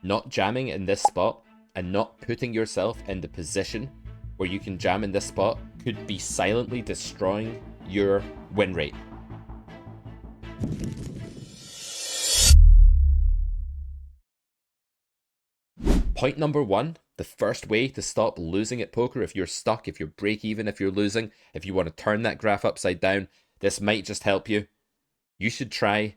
Not jamming in this spot and not putting yourself in the position where you can jam in this spot could be silently destroying your win rate. Point number one, the first way to stop losing at poker, if you're stuck, if you're break even, if you're losing, if you want to turn that graph upside down, this might just help you. You should try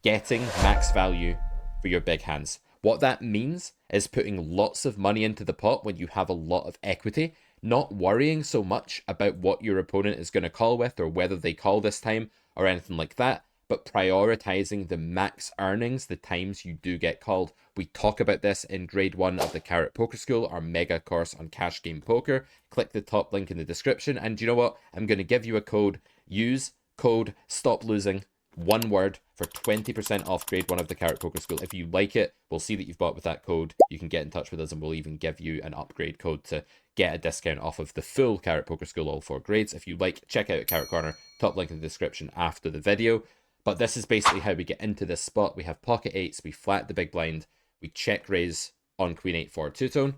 getting max value for your big hands. What that means is putting lots of money into the pot when you have a lot of equity, not worrying so much about what your opponent is going to call with or whether they call this time or anything like that, but prioritizing the max earnings the times you do get called. We talk about this in grade 1 of the Carrot Poker School, our mega course on cash game poker. Click the top link in the description, and you know what? I'm going to give you a code. Use code stop losing, one word, for 20% off grade 1 of the Carrot Poker School. If you like it, we'll see that you've bought with that code. You can get in touch with us and we'll even give you an upgrade code to get a discount off of the full Carrot Poker School, all 4 grades. If you like, check out Carrot Corner, top link in the description after the video. But this is basically how we get into this spot. We have pocket eights, we flat the big blind, we check raise on queen 8 for two-tone.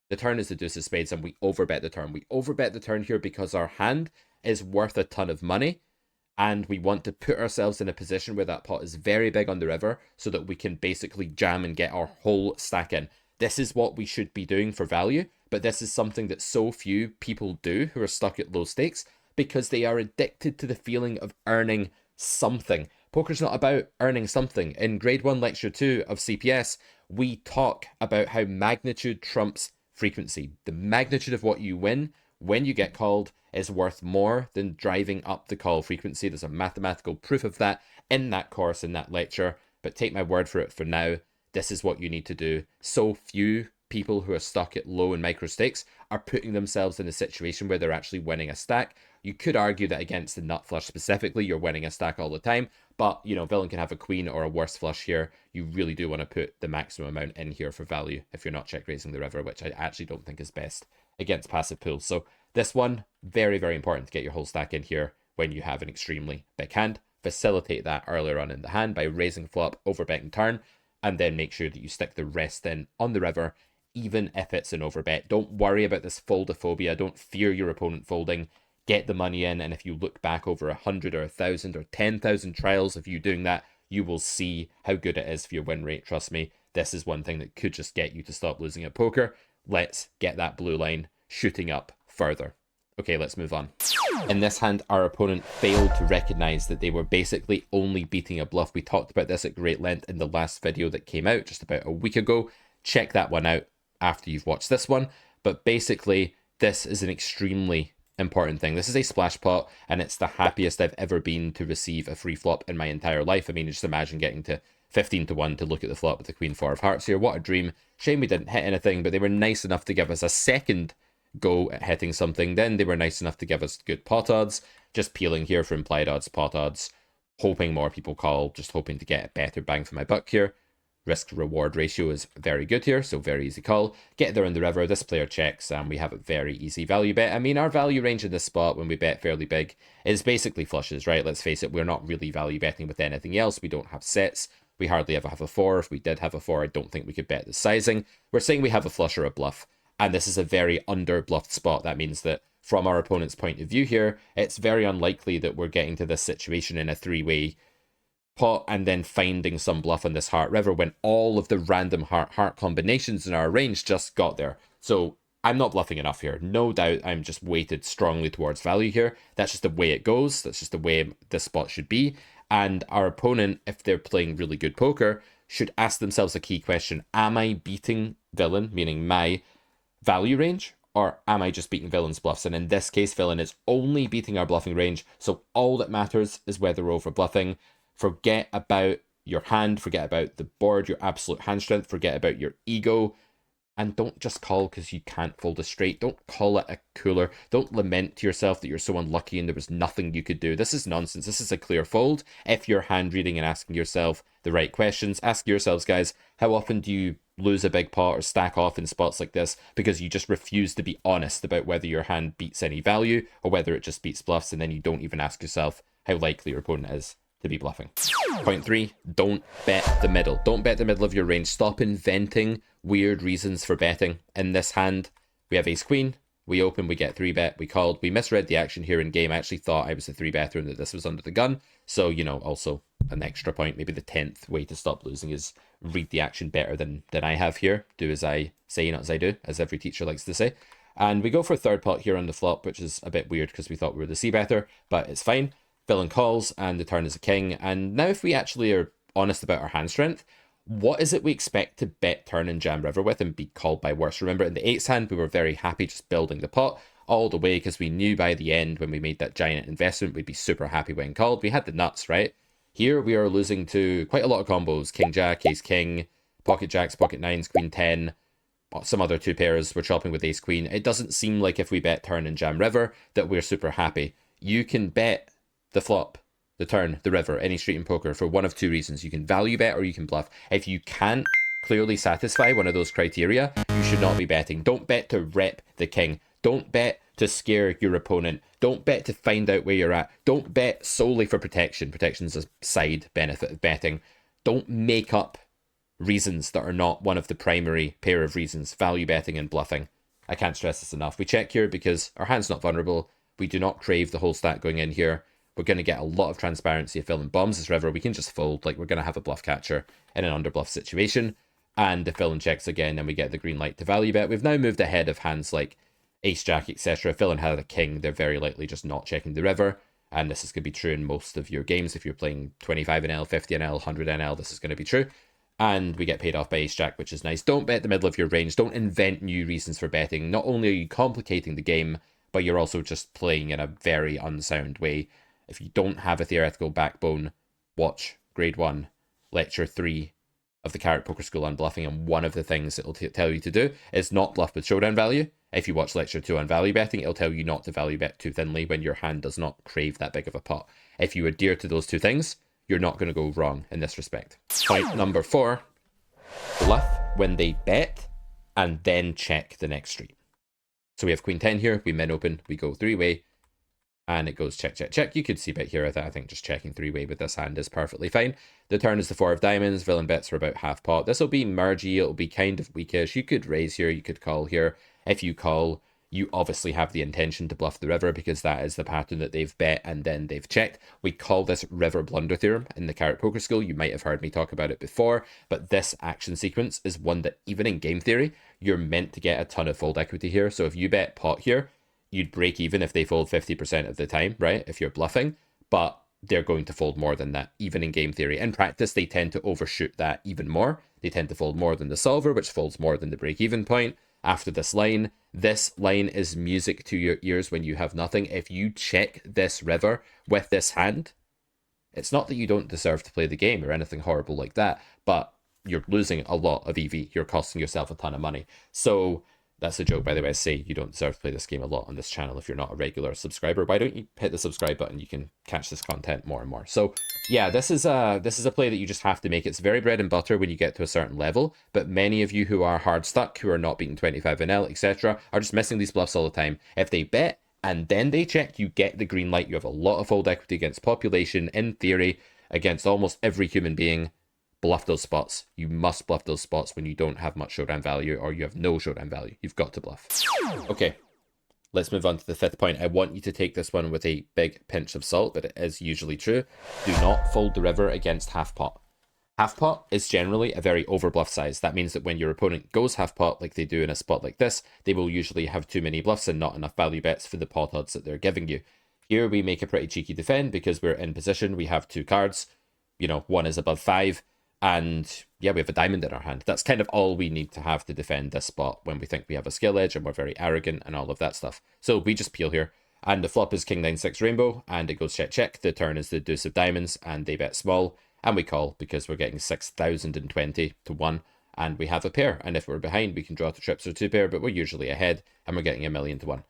The turn is the deuce of spades and we overbet the turn. We overbet the turn here because our hand is worth a ton of money. And we want to put ourselves in a position where that pot is very big on the river so that we can basically jam and get our whole stack in. This is what we should be doing for value, but this is something that so few people do who are stuck at low stakes because they are addicted to the feeling of earning something. Poker's not about earning something. In grade 1 lecture 2 of CPS, we talk about how magnitude trumps frequency. The magnitude of what you win when you get called is worth more than driving up the call frequency. There's a mathematical proof of that in that course, in that lecture, but take my word for it for now. This is what you need to do. So few people who are stuck at low and micro stakes are putting themselves in a situation where they're actually winning a stack. You could argue that against the nut flush specifically, you're winning a stack all the time, but you know, villain can have a queen or a worse flush here. You really do want to put the maximum amount in here for value if you're not check raising the river, which I actually don't think is best against passive pools. So this one, very, very important to get your whole stack in here when you have an extremely big hand. Facilitate that earlier on in the hand by raising flop, overbetting turn, and then make sure that you stick the rest in on the river, even if it's an overbet. Don't worry about this foldophobia. Don't fear your opponent folding. Get the money in, and if you look back over 100 or 1,000 or 10,000 trials of you doing that, you will see how good it is for your win rate. Trust me, this is one thing that could just get you to stop losing at poker. Let's get that blue line shooting up further. Okay, let's move on. In this hand, our opponent failed to recognize that they were basically only beating a bluff. We talked about this at great length in the last video that came out just about a week ago. Check that one out after you've watched this one. But basically, this is an extremely important thing. This is a splash pot, and it's the happiest I've ever been to receive a free flop in my entire life. I mean, just imagine getting to 15 to 1 to look at the flop with the queen 4 of hearts here. What a dream. Shame we didn't hit anything, but they were nice enough to give us a second go at hitting something. Then they were nice enough to give us good pot odds. Just peeling here for implied odds, pot odds, hoping more people call, just hoping to get a better bang for my buck here. Risk reward ratio is very good here, so very easy call. Get there in the river, this player checks, and we have a very easy value bet. I mean, our value range in this spot when we bet fairly big is basically flushes, right? Let's face it, we're not really value betting with anything else. We don't have sets. We hardly ever have a 4. If we did have a 4, I don't think we could bet the sizing. We're saying we have a flush or a bluff, and this is a very under-bluffed spot. That means that from our opponent's point of view here, it's very unlikely that we're getting to this situation in a 3-way pot and then finding some bluff on this heart river when all of the random heart combinations in our range just got there. So I'm not bluffing enough here. No doubt I'm just weighted strongly towards value here. That's just the way it goes. That's just the way this spot should be. And our opponent, if they're playing really good poker, should ask themselves a key question. Am I beating villain, meaning my value range, or am I just beating villain's bluffs? And in this case, villain is only beating our bluffing range. So all that matters is whether we're over bluffing. Forget about your hand, forget about the board, your absolute hand strength, forget about your ego, and don't just call because you can't fold a straight. Don't call it a cooler. Don't lament to yourself that you're so unlucky and there was nothing you could do. This is nonsense. This is a clear fold. If you're hand reading and asking yourself the right questions, ask yourselves, guys, how often do you lose a big pot or stack off in spots like this because you just refuse to be honest about whether your hand beats any value or whether it just beats bluffs, and then you don't even ask yourself how likely your opponent is to be bluffing. Point 3, don't bet the middle. Don't bet the middle of your range. Stop inventing weird reasons for betting. In this hand, we have ace queen. We open, we get 3-bet, we called. We misread the action here in game. I actually thought I was the 3-better and that this was under the gun. So, you know, also an extra point. Maybe the 10th way to stop losing is read the action better than I have here. Do as I say, not as I do, as every teacher likes to say. And we go for a third pot here on the flop, which is a bit weird because we thought we were the C-better, but it's fine. Villain calls, and the turn is a king. And now if we actually are honest about our hand strength, what is it we expect to bet turn and jam river with and be called by worse? Remember, in the 8th hand, we were very happy just building the pot all the way because we knew by the end when we made that giant investment, we'd be super happy when called. We had the nuts, right? Here we are losing to quite a lot of combos. King Jack, Ace King, Pocket Jacks, Pocket Nines, Queen 10, some other two pairs. We're chopping with Ace Queen. It doesn't seem like if we bet turn and jam river that we're super happy. You can bet the flop, the turn, the river, any street in poker for one of two reasons. You can value bet or you can bluff. If you can't clearly satisfy one of those criteria, you should not be betting. Don't bet to rep the king. Don't bet to scare your opponent. Don't bet to find out where you're at. Don't bet solely for protection. Protection's a side benefit of betting. Don't make up reasons that are not one of the primary pair of reasons. Value betting and bluffing. I can't stress this enough. We check here because our hand's not vulnerable. We do not crave the whole stack going in here. We're going to get a lot of transparency if villain bombs this river. We can just fold, like we're going to have a bluff catcher in an underbluff situation. And if villain checks again, then we get the green light to value bet. We've now moved ahead of hands like ace jack, etc. If villain had a king, they're very likely just not checking the river. And this is going to be true in most of your games. If you're playing 25 NL, 50 NL, 100 NL, this is going to be true. And we get paid off by ace jack, which is nice. Don't bet the middle of your range. Don't invent new reasons for betting. Not only are you complicating the game, but you're also just playing in a very unsound way. If you don't have a theoretical backbone, watch Grade 1, Lecture 3 of the Carrot Poker School on bluffing, and one of the things it'll tell you to do is not bluff with showdown value. If you watch Lecture 2 on value betting, it'll tell you not to value bet too thinly when your hand does not crave that big of a pot. If you adhere to those two things, you're not going to go wrong in this respect. Point number 4, bluff when they bet and then check the next street. So we have Queen 10 here, we min open, we go 3-way, and it goes check, check, check. You could see bet here. I think just checking 3-way with this hand is perfectly fine. The turn is the 4 of diamonds. Villain bets for about half pot. This will be mergy. It'll be kind of weakish. You could raise here. You could call here. If you call, you obviously have the intention to bluff the river because that is the pattern that they've bet and then they've checked. We call this river blunder theorem in the Carrot Poker School. You might have heard me talk about it before, but this action sequence is one that even in game theory, you're meant to get a ton of fold equity here. So if you bet pot here, you'd break even if they fold 50% of the time, right? If you're bluffing, but they're going to fold more than that, even in game theory. In practice, they tend to overshoot that even more. They tend to fold more than the solver, which folds more than the break-even point. After this line is music to your ears when you have nothing. If you check this river with this hand, it's not that you don't deserve to play the game or anything horrible like that, but you're losing a lot of EV. You're costing yourself a ton of money. So that's a joke, by the way. I say you don't deserve to play this game a lot on this channel if you're not a regular subscriber. Why don't you hit the subscribe button? You can catch this content more and more. So yeah, this is a play that you just have to make. It's very bread and butter when you get to a certain level, but many of you who are hard stuck, who are not beating 25 NL, etc., are just missing these bluffs all the time. If they bet and then they check, you get the green light. You have a lot of fold equity against population, in theory, against almost every human being. Bluff those spots. You must bluff those spots when you don't have much showdown value or you have no showdown value. You've got to bluff. Okay, let's move on to the 5th point. I want you to take this one with a big pinch of salt, but it is usually true. Do not fold the river against half pot. Half pot is generally a very over bluff size. That means that when your opponent goes half pot like they do in a spot like this, they will usually have too many bluffs and not enough value bets for the pot odds that they're giving you. Here we make a pretty cheeky defend because we're in position. We have 2 cards. You know, one is above 5. And yeah, we have a diamond in our hand. That's kind of all we need to have to defend this spot when we think we have a skill edge and we're very arrogant and all of that stuff. So we just peel here. And the flop is king 9-6 rainbow and it goes check check. The turn is the deuce of diamonds and they bet small. And we call because we're getting 6,020 to 1 and we have a pair. And if we're behind, we can draw to trips or 2 pair, but we're usually ahead and we're getting 1,000,000 to 1.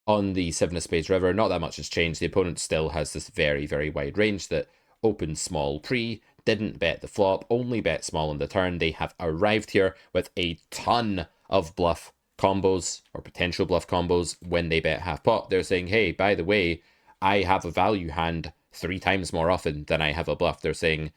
On the 7 of spades river, not that much has changed. The opponent still has this very, very wide range that opens small pre, didn't bet the flop, only bet small on the turn. They have arrived here with a ton of bluff combos or potential bluff combos when they bet half pot. They're saying, hey, by the way, I have a value hand 3 times more often than I have a bluff. They're saying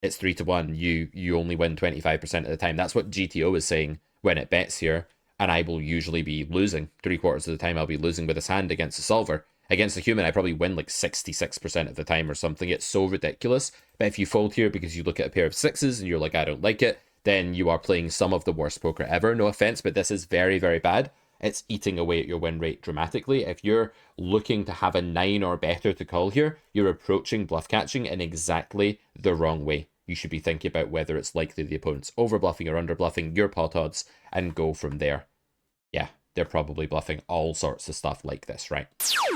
it's 3-1. You only win 25% of the time. That's what GTO is saying when it bets here. And I will usually be losing 3/4 of the time. I'll be losing with this hand against a solver. Against a human, I probably win like 66% of the time or something. It's so ridiculous. But if you fold here because you look at a pair of sixes and you're like, I don't like it, then you are playing some of the worst poker ever. No offense, but this is very, very bad. It's eating away at your win rate dramatically. If you're looking to have a 9 or better to call here, you're approaching bluff catching in exactly the wrong way. You should be thinking about whether it's likely the opponent's over bluffing or under bluffing your pot odds and go from there. Yeah, they're probably bluffing all sorts of stuff like this, right?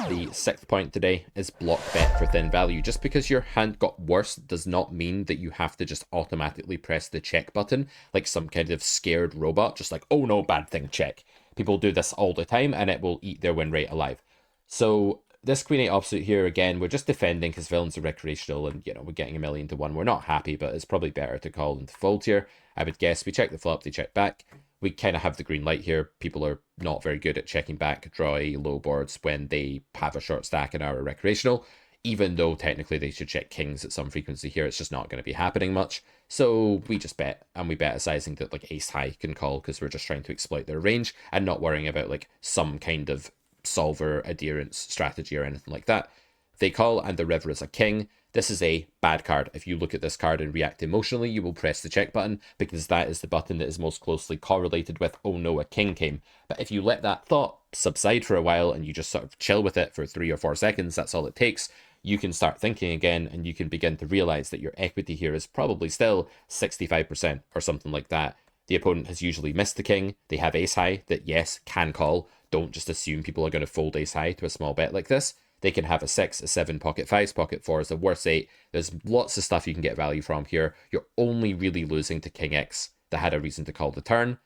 The 6th point today is block bet for thin value. Just because your hand got worse does not mean that you have to just automatically press the check button like some kind of scared robot, just like, oh no, bad thing, check. People do this all the time and it will eat their win rate alive. So this Queen 8 offsuit here, again, we're just defending because villains are recreational and, we're getting 1,000,000 to 1. We're not happy, but it's probably better to call than to fold here. I would guess we check the flop, they check back. We kind of have the green light here. People are not very good at checking back drawy low boards when they have a short stack and are recreational, even though technically they should check kings at some frequency here. It's just not going to be happening much. So we just bet, and we bet a sizing that like ace high can call because we're just trying to exploit their range and not worrying about like some kind of solver adherence strategy or anything like that. They call and the river is a king. This is a bad card. If you look at this card and react emotionally, you will press the check button because that is the button that is most closely correlated with, oh no, a king came. But if you let that thought subside for a while and you just sort of chill with it for 3 or 4 seconds, that's all it takes, you can start thinking again and you can begin to realize that your equity here is probably still 65% or something like that. The opponent has usually missed the king. They have ace high that, yes, can call. Don't just assume people are going to fold ace high to a small bet like this. They can have a 6, a 7, pocket 5s, pocket 4s, a worse 8. There's lots of stuff you can get value from here. You're only really losing to King X that had a reason to call the turn,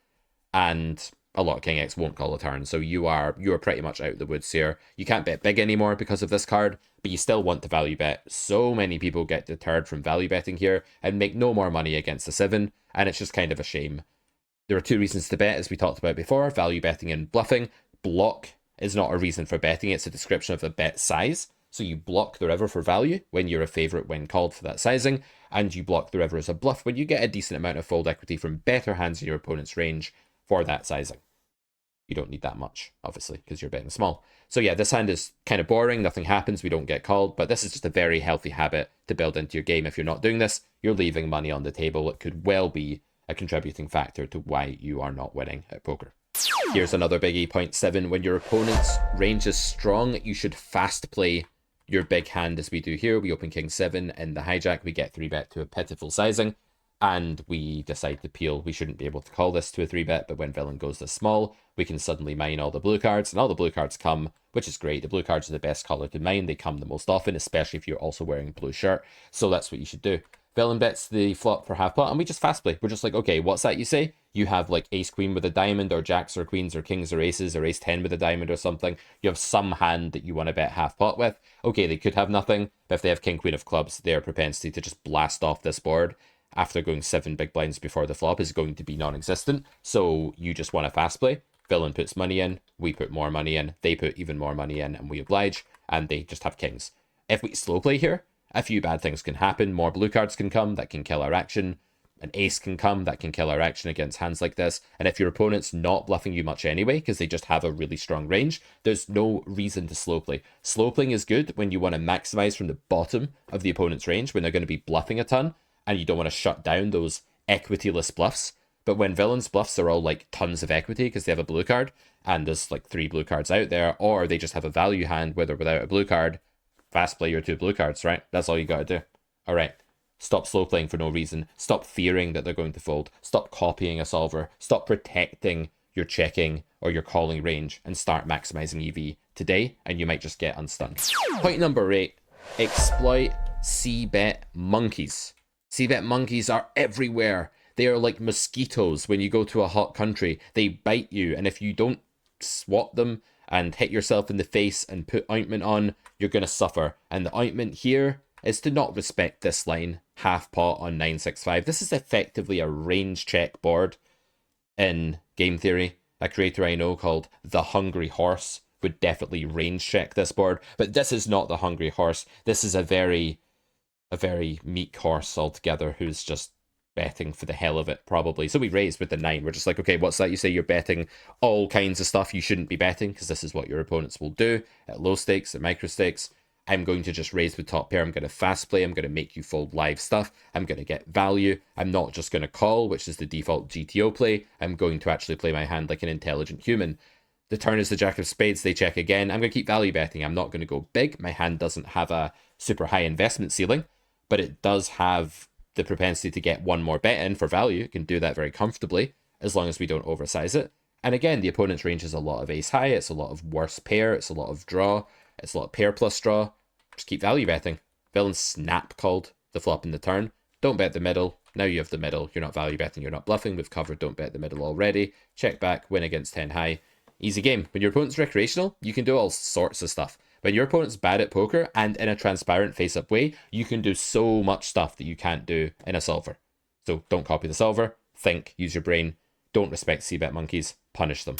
and a lot of King X won't call the turn, so you are pretty much out of the woods here. You can't bet big anymore because of this card, but you still want to value bet. So many people get deterred from value betting here and make no more money against a 7, and it's just kind of a shame. There are 2 reasons to bet, as we talked about before, value betting and bluffing. Block is not a reason for betting, it's a description of the bet size. So you block the river for value when you're a favorite when called for that sizing, and you block the river as a bluff when you get a decent amount of fold equity from better hands in your opponent's range for that sizing. You don't need that much, obviously, because you're betting small. So yeah, this hand is kind of boring, nothing happens, we don't get called, but this is just a very healthy habit to build into your game. If you're not doing this, you're leaving money on the table. It could well be a contributing factor to why you are not winning at poker. Here's another biggie, point 7. When your opponent's range is strong, you should fast play your big hand as we do here. We open king 7 in the hijack, we get 3-bet to a pitiful sizing, and we decide to peel. We shouldn't be able to call this to a 3-bet, but when villain goes this small, we can suddenly mine all the blue cards, and all the blue cards come, which is great. The blue cards are the best color to mine. They come the most often, especially if you're also wearing a blue shirt, so that's what you should do. Villain bets the flop for half pot, and we just fast play. We're just like, okay, what's that you say? You have like ace queen with a diamond, or jacks or queens or kings or aces, or ace 10 with a diamond or something. You have some hand that you want to bet half pot with. Okay, they could have nothing, but if they have king queen of clubs, their propensity to just blast off this board after going 7 big blinds before the flop is going to be non-existent. So you just want to fast play. Villain puts money in, we put more money in, they put even more money in, and we oblige, and they just have kings. If we slow play here, a few bad things can happen. More blue cards can come that can kill our action. An ace can come that can kill our action against hands like this. And if your opponent's not bluffing you much anyway, because they just have a really strong range, there's no reason to slow play. Slow playing is good when you want to maximize from the bottom of the opponent's range, when they're going to be bluffing a ton, and you don't want to shut down those equityless bluffs. But when villains' bluffs are all like tons of equity because they have a blue card, and there's like 3 blue cards out there, or they just have a value hand with or without a blue card, fast play your 2 blue cards, right? That's all you gotta do. All right. Stop slow playing for no reason. Stop fearing that they're going to fold. Stop copying a solver. Stop protecting your checking or your calling range, and start maximizing EV today, and you might just get unstunned. Point number 8, exploit c-bet monkeys. C-bet monkeys are everywhere. They are like mosquitoes when you go to a hot country. They bite you, and if you don't swat them and hit yourself in the face and put ointment on, you're going to suffer. And the ointment here is to not respect this line, half pot on 965. This is effectively a range check board in game theory. A creator I know called The Hungry Horse would definitely range check this board. But this is not the hungry horse. This is a very meek horse altogether who's just betting for the hell of it, probably. So we raised with the 9. We're just like, okay, what's that? You say you're betting all kinds of stuff you shouldn't be betting, because this is what your opponents will do at low stakes, at micro stakes. I'm going to just raise with top pair. I'm going to fast play. I'm going to make you fold live stuff. I'm going to get value. I'm not just going to call, which is the default GTO play. I'm going to actually play my hand like an intelligent human. The turn is the jack of spades. They check again. I'm going to keep value betting. I'm not going to go big. My hand doesn't have a super high investment ceiling, but it does have the propensity to get one more bet in for value. It can do that very comfortably as long as we don't oversize it. And again, the opponent's range is a lot of ace high. It's a lot of worse pair. It's a lot of draw. It's a lot of pair plus draw. Just keep value betting. Villain snap called the flop in the turn. Don't bet the middle. Now you have the middle. You're not value betting. You're not bluffing. We've covered don't bet the middle already. Check back. Win against 10 high. Easy game. When your opponent's recreational, you can do all sorts of stuff. When your opponent's bad at poker and in a transparent face-up way, you can do so much stuff that you can't do in a solver. So don't copy the solver. Think. Use your brain. Don't respect c-bet monkeys. Punish them.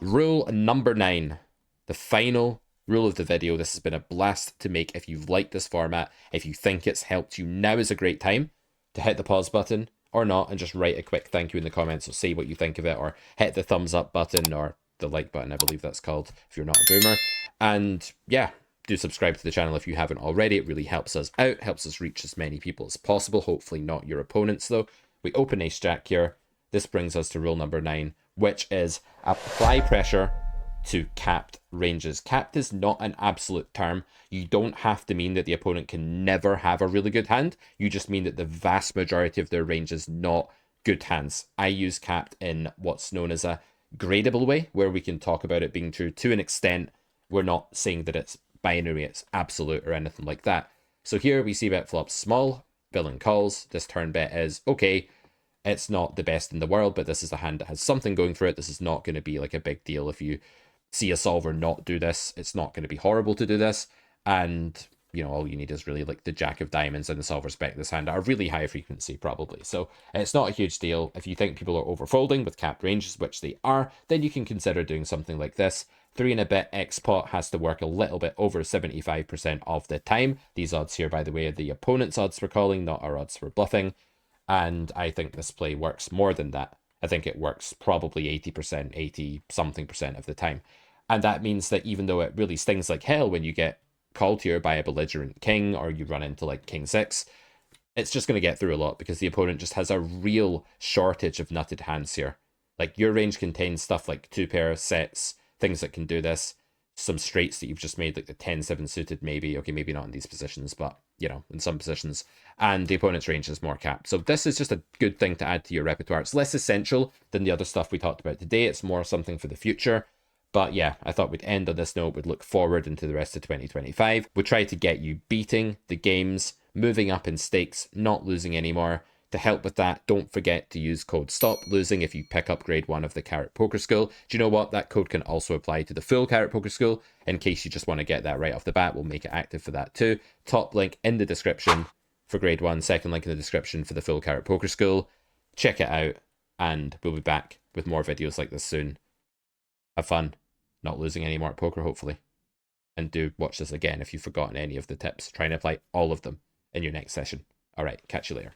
Rule number 9. The final rule of the video. This has been a blast to make. If you've liked this format, if you think it's helped you, now is a great time to hit the pause button or not and just write a quick thank you in the comments or say what you think of it, or hit the thumbs up button or the like button, I believe that's called, if you're not a boomer. And yeah, do subscribe to the channel if you haven't already. It really helps us out, helps us reach as many people as possible. Hopefully not your opponents though. We open ace jack here. This brings us to rule number 9, which is apply pressure to capped ranges. Capped is not an absolute term. You don't have to mean that the opponent can never have a really good hand. You just mean that the vast majority of their range is not good hands. I use capped in what's known as a gradable way, where we can talk about it being true to an extent. We're not saying that it's binary, it's absolute or anything like that. So here we see bet flops small, villain calls. This turn bet is okay. It's not the best in the world, but this is a hand that has something going for it. This is not going to be like a big deal. If you see a solver not do this, it's not going to be horrible to do this. And you know, all you need is really like the jack of diamonds and the solver's back this hand at a really high frequency probably. So it's not a huge deal. If you think people are overfolding with capped ranges, which they are, then you can consider doing something like this. 3 and a bit X pot has to work a little bit over 75% of the time. These odds here, by the way, are the opponent's odds for calling, not our odds for bluffing. And I think this play works more than that. I think it works probably 80%, 80 something percent of the time. And that means that even though it really stings like hell when you get called here by a belligerent king or you run into like king 6, it's just going to get through a lot because the opponent just has a real shortage of nutted hands here. Like your range contains stuff like 2 pair sets, things that can do this, some straights that you've just made, like the 10-7 suited maybe. Okay, maybe not in these positions, but you know, in some positions. And the opponent's range is more capped. So this is just a good thing to add to your repertoire. It's less essential than the other stuff we talked about today. It's more something for the future. But yeah, I thought we'd end on this note. We'd look forward into the rest of 2025. We'd try to get you beating the games, moving up in stakes, not losing anymore. To help with that, don't forget to use code STOPLOSING if you pick up grade 1 of the Carrot Poker School. Do you know what? That code can also apply to the full Carrot Poker School. In case you just want to get that right off the bat, we'll make it active for that too. Top link in the description for grade 1, second link in the description for the full Carrot Poker School. Check it out, and we'll be back with more videos like this soon. Have fun. Not losing any more at poker, hopefully. And do watch this again if you've forgotten any of the tips. Try and apply all of them in your next session. All right, catch you later.